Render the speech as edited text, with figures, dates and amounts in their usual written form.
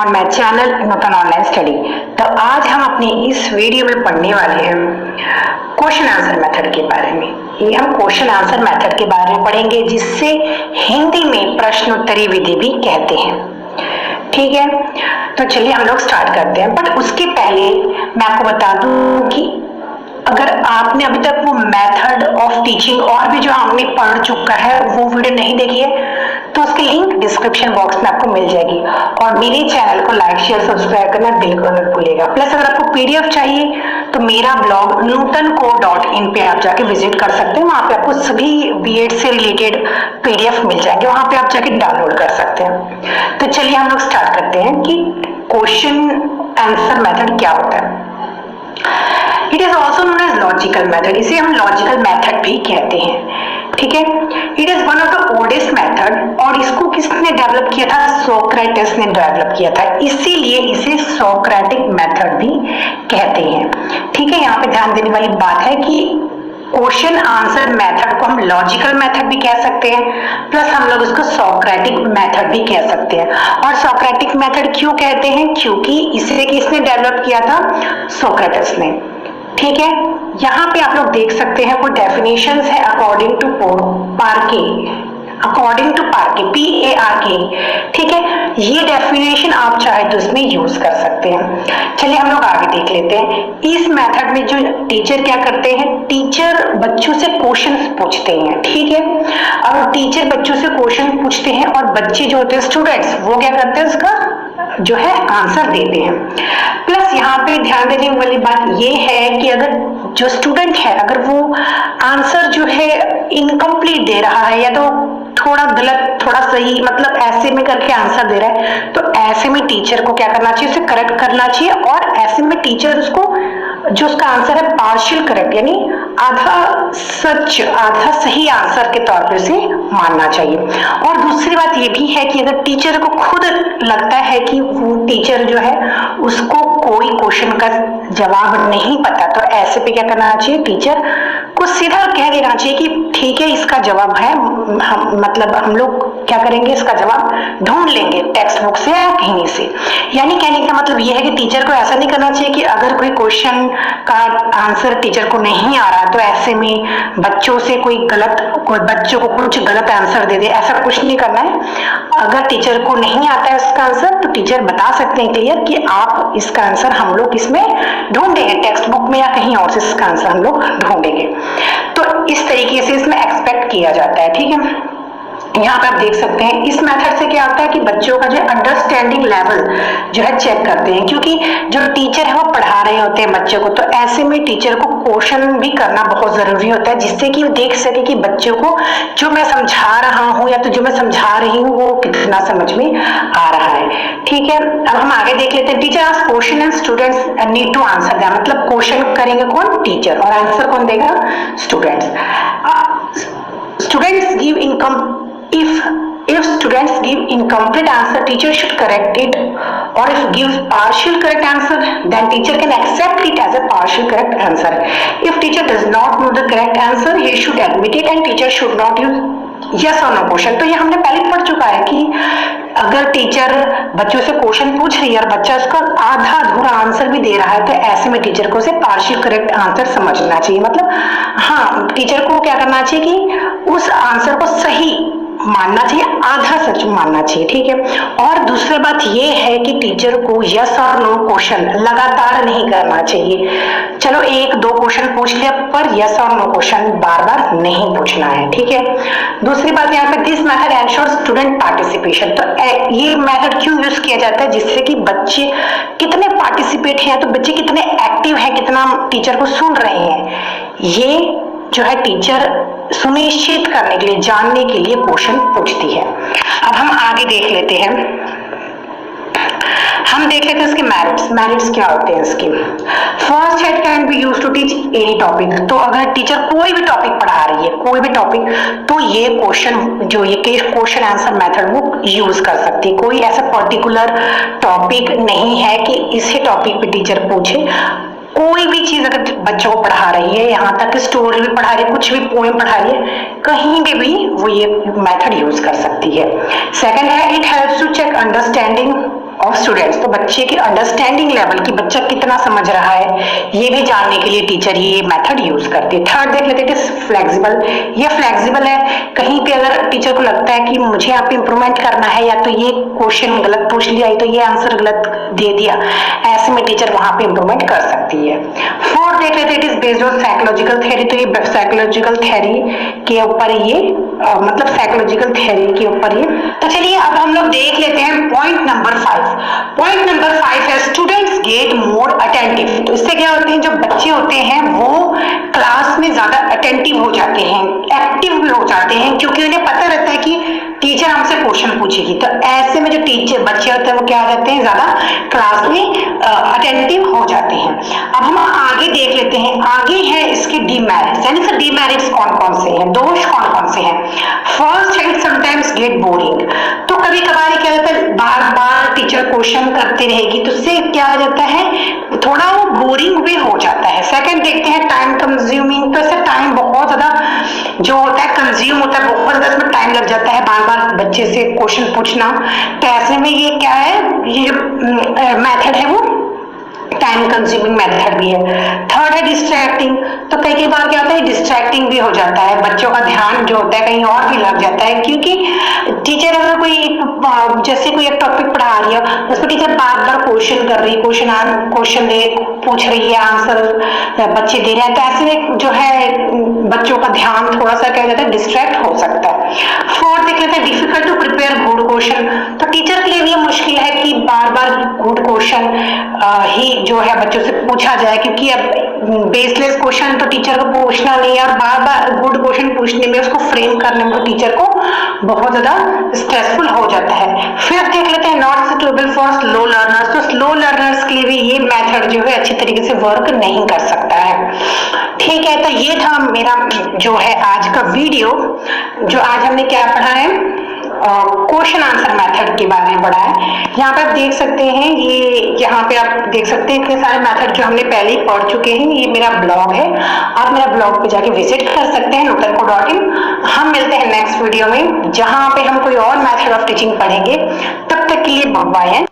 On my channel Nutan online study. तो आज हम अपनी इस वीडियो में पढ़ने वाले हैं क्वेश्चन आंसर मेथड के बारे में। ये हम क्वेश्चन आंसर मेथड के बारे में पढ़ेंगे जिससे हिंदी में प्रश्नोत्तरी विधि भी कहते हैं। ठीक है, तो चलिए हम लोग स्टार्ट करते हैं। बट उसके पहले मैं आपको बता दूं कि अगर आपने अभी तक वो मेथड ऑफ टीचिंग और भी जो हमने पढ़ चुका है वो वीडियो नहीं देखी है तो उसकी लिंक डिस्क्रिप्शन बॉक्स में आपको मिल जाएगी। और मेरे चैनल को लाइक शेयर सब्सक्राइब करना बिल्कुल मत भूलिएगा। प्लस अगर आपको पीडीएफ चाहिए तो मेरा ब्लॉग nutanco.in पे आप जाके विजिट कर सकते हैं। वहां पे आपको सभी बीएड से रिलेटेड पीडीएफ मिल जाएंगे, वहां पे आप जाके डाउनलोड कर सकते हैं। तो चलिए हम लोग स्टार्ट करते हैं कि क्वेश्चन आंसर मेथड क्या होता है। It is also known as logical method, इसे हम लॉजिकल मेथड भी कहते हैं। ठीक है, it is one of the oldest method और इसको किसने डेवलप किया था? सोक्रेटिस ने डेवलप किया था, इसीलिए इसे सोक्रेटिक मेथड भी कहते हैं। ठीक है, यहाँ पे ध्यान देने वाली बात है कि क्वेश्चन आंसर मेथड को हम लॉजिकल मेथड भी कह सकते हैं, प्लस हम लोग इसको सोक्रेटिक मेथड भी कह सकते हैं। और सोक्रेटिक मेथड क्यों कहते हैं? क्योंकि इसे किसने डेवलप किया था? सोक्रेटिस ने। ठीक है, यहाँ पे आप लोग देख सकते हैं कोई डेफिनेशंस है अकॉर्डिंग टू पार्के, अकॉर्डिंग टू पार्के PARK। ठीक है, ये डेफिनेशन आप चाहे तो इसमें यूज कर सकते हैं। चलिए हम लोग आगे देख लेते हैं। इस मेथड में जो टीचर क्या करते हैं, टीचर बच्चों से क्वेश्चंस पूछते हैं। ठीक है, अब टीचर बच्चों से क्वेश्चन पूछते हैं और बच्चे जो होते हैं स्टूडेंट्स वो क्या करते हैं, उसका जो है आंसर देते हैं। प्लस यहाँ पे ध्यान देने वाली बात ये है कि अगर जो स्टूडेंट है अगर वो आंसर जो है इनकम्प्लीट दे रहा है या तो थोड़ा गलत थोड़ा सही मतलब ऐसे में करके आंसर दे रहा है तो ऐसे में टीचर को क्या करना चाहिए, उसे करेक्ट करना चाहिए। और ऐसे में टीचर उसको जो उसका आंसर है पार्शियल करेक्ट यानी आधा सच आधा सही आंसर के तौर पे उसे मानना चाहिए। और दूसरी बात ये भी है कि अगर टीचर को खुद लगता है कि वो टीचर जो है उसको कोई क्वेश्चन का जवाब नहीं पता तो ऐसे पे क्या करना चाहिए, टीचर को सीधा कह देना चाहिए कि ठीक है इसका जवाब है, मतलब हम लोग क्या करेंगे, इसका जवाब ढूंढ लेंगे टेक्स्ट बुक से या कहीं से। यानी कहने का मतलब ये है कि टीचर को ऐसा नहीं करना चाहिए कि अगर कोई क्वेश्चन का आंसर टीचर को नहीं आ रहा तो ऐसे में बच्चों से कोई बच्चों को कुछ गलत आंसर दे दे, ऐसा कुछ नहीं करना है। अगर टीचर को नहीं आता है इसका आंसर तो टीचर बता सकते हैं क्लियर कि आप इसका आंसर हम लोग इसमें ढूंढेंगे, टेक्स्ट बुक में या कहीं और से इसका आंसर हम लोग ढूंढेंगे। तो इस तरीके से इसमें एक्सपेक्ट किया जाता है। ठीक है, यहाँ पे आप देख सकते हैं इस मेथड से क्या होता है कि बच्चों का जो अंडरस्टैंडिंग लेवल जो है चेक करते हैं, क्योंकि जो टीचर है वो पढ़ा रहे होते हैं बच्चों को, तो ऐसे में टीचर को क्वेश्चन भी करना बहुत जरूरी होता है जिससे कि वो देख सके कि बच्चों को जो मैं समझा रहा हूँ या तो जो मैं समझा रही हूँ वो कितना समझ में आ रहा है। ठीक है, अब हम आगे देख लेते हैं। Teacher ask question and students need to answer that, मतलब क्वेश्चन करेंगे कौन, टीचर, और आंसर कौन देगा, students. Students give if students give incomplete answer, teacher should correct it, or if gives partial correct answer, then teacher can accept it as a partial correct answer. If teacher does not know the correct answer, he should admit it and teacher should not use yes or no question। तो ये हमने पहले पढ़ चुका है कि अगर teacher बच्चों से क्वेश्चन पूछ रही है और बच्चा उसका आधा अधूरा आंसर भी दे रहा है तो ऐसे में टीचर को उसे पार्शियल करेक्ट आंसर समझना चाहिए। मतलब हाँ, टीचर को क्या करना चाहिए कि उस आंसर को सही मानना चाहिए, आधा सच मानना चाहिए। ठीक है, और दूसरी बात ये है कि टीचर को यस और नो क्वेश्चन लगातार नहीं करना चाहिए। चलो एक दो क्वेश्चन पूछ लिया पर यस और नो क्वेश्चन बार बार नहीं पूछना है। ठीक है, दूसरी बात यहाँ पे this method ensure student participation. तो ये मेथड क्यों यूज किया जाता है, जिससे कि बच्चे कितने पार्टिसिपेट हैं, तो बच्चे कितने एक्टिव हैं, कितना टीचर को सुन रहे हैं, ये जो है टीचर सुनिश्चित करने के लिए, जानने के लिए क्वेश्चन पूछती है। अब हम आगे देख लेते हैं, हम देख लेते हैं इसके मेरिट्स क्या होते हैं इसके। First it can be used to teach any topic. तो अगर टीचर कोई भी टॉपिक पढ़ा रही है, कोई भी टॉपिक, तो ये क्वेश्चन आंसर मेथड वो यूज कर सकती है। कोई ऐसा पर्टिकुलर टॉपिक नहीं है कि इसी टॉपिक पे टीचर पूछे, कोई भी चीज अगर बच्चों को पढ़ा रही है, यहाँ तक स्टोरी भी पढ़ा रही है, कुछ भी पोएम पढ़ा रही है, कहीं भी वो ये मेथड यूज कर सकती है। सेकंड है it helps to check understanding of students, तो बच्चे के अंडरस्टैंडिंग लेवल की बच्चा कितना समझ रहा है ये भी जानने के लिए टीचर ये मेथड यूज करती है। थर्ड देख लेते हैं कि फ्लेक्सिबल, ये फ्लेक्सिबल है, कहीं पे अगर टीचर को लगता है कि मुझे यहाँ पे इंप्रूवमेंट करना है या तो ये क्वेश्चन गलत पूछ लिया तो ये आंसर गलत दे दिया, ऐसे में टीचर वहां पे इंप्रूवमेंट कर सकती है। फोर्थ देख लेते हैं it is based on psychological theory, तो ये साइकोलॉजिकल थ्योरी के ऊपर ये मतलब साइकोलॉजिकल थ्योरी के ऊपर ये। तो चलिए अब हम लोग देख लेते हैं पॉइंट नंबर 5। पॉइंट नंबर 5 है स्टूडेंट्स गेट मोर अटेंटिव। तो इससे क्या होते हैं, जो बच्चे होते हैं वो क्लास में ज्यादा अटेंटिव हो जाते हैं, एक्टिव हो जाते हैं, क्योंकि उन्हें पता रहता है कि टीचर हमसे क्वेश्चन पूछेगी। तो ऐसे में जो टीचर बच्चे होते हैं वो क्या रहते हैं, ज्यादा क्लास में अटेंटिव हो जाते हैं। अब हम आगे देख लेते हैं, आगे है इसके डीमेरिट्स, यानी कि डीमेरिट्स कौन कौन से हैं, दोष कौन कौन से हैं। फर्स्ट है इट समटाइम्स गेट बोरिंग, तो कभी कभार क्या होता है बार बार टीचर क्वेश्चन करती रहेगी तो उससे क्या हो जाता है, थोड़ा वो बोरिंग भी हो जाता है। सेकंड देखते हैं टाइम कंज्यूमिंग, तो इससे टाइम बहुत ज्यादा जो होता है कंज्यूम होता है, बहुत ज्यादा इसमें टाइम लग जाता है बार बार बच्चे से क्वेश्चन पूछना। तो ऐसे में ये क्या है, ये जो मेथड है वो टाइम कंज्यूमिंग मेथड भी है। थर्ड है डिस्ट्रैक्टिंग, तो कई बार क्या होता है डिस्ट्रैक्टिंग भी हो जाता है, बच्चों का ध्यान जो होता है कहीं और भी लग जाता है, क्योंकि टीचर अगर कोई जैसे कोई एक टॉपिक पढ़ा रही है उसमें टीचर बार बार क्वेश्चन कर रही है, क्वेश्चन दे पूछ रही है, आंसर बच्चे दे रहे हैं, तो ऐसे में जो है बच्चों का ध्यान थोड़ा सा क्या हो जाता है डिस्ट्रैक्ट हो सकता है। फोर्थ देख लेते हैं difficult to prepare good question, तो टीचर के लिए भी मुश्किल है कि बार बार गुड क्वेश्चन ही जो है बच्चों से पूछा जाए, क्योंकि अब बेसलेस क्वेश्चन तो टीचर को पूछना नहीं है और बार बार गुड क्वेश्चन पूछने में उसको फ्रेम करने में टीचर को बहुत ज्यादा स्ट्रेसफुल हो जाता है। फिर देख लेते हैं not suitable for slow learners, तो स्लो लर्नर्स के लिए भी ये मेथड जो है अच्छी तरीके से वर्क नहीं कर सकता है। ठीक है, तो ये था मेरा जो है आज का वीडियो, जो आज हमने क्या पढ़ा है, क्वेश्चन आंसर मेथड के बारे में पढ़ा है। यहाँ पे आप देख सकते हैं, ये यहाँ पे आप देख सकते हैं इतने सारे मेथड जो हमने पहले ही पढ़ चुके हैं। ये मेरा ब्लॉग है, आप मेरा ब्लॉग पे जाके विजिट कर सकते हैं nutanco.in। हम मिलते हैं नेक्स्ट वीडियो में जहां पे हम कोई और मेथड ऑफ टीचिंग पढ़ेंगे। तब तक के लिए बाय।